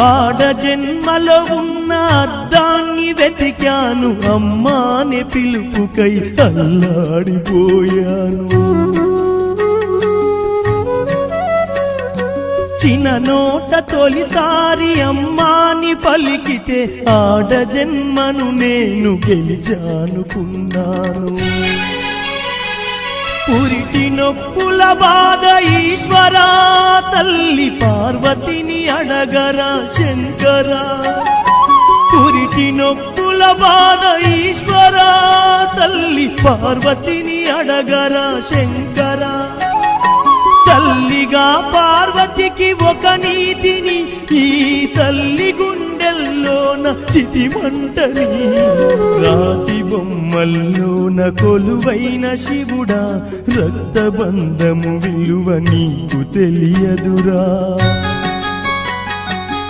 ఆడ జన్మలో ఉన్న అద్దాన్ని వెతికాను, అమ్మాని పిలుపుకై అల్లాడిపోయాను. చిన్న నోట తొలిసారి అమ్మాని పలికితే ఆడ జన్మను నేను గెలిచానుకున్నాను. పురిటి నొప్పుల బాధ ఈశ్వరా, తల్లి పార్వతిని అడగరా శంకరా. పురిటి నొప్పుల బాధ ఈశ్వరా, తల్లి పార్వతిని అడగరా శంకరా. తల్లిగా పార్వతికి ఒక నీతిని, ఈ తల్లి గుండెల్లోన చితిమంటని. రాతి బొమ్మల్లోన కొలువైన శివుడా, రక్తబంధము విలువ నీకు తెలియదురా.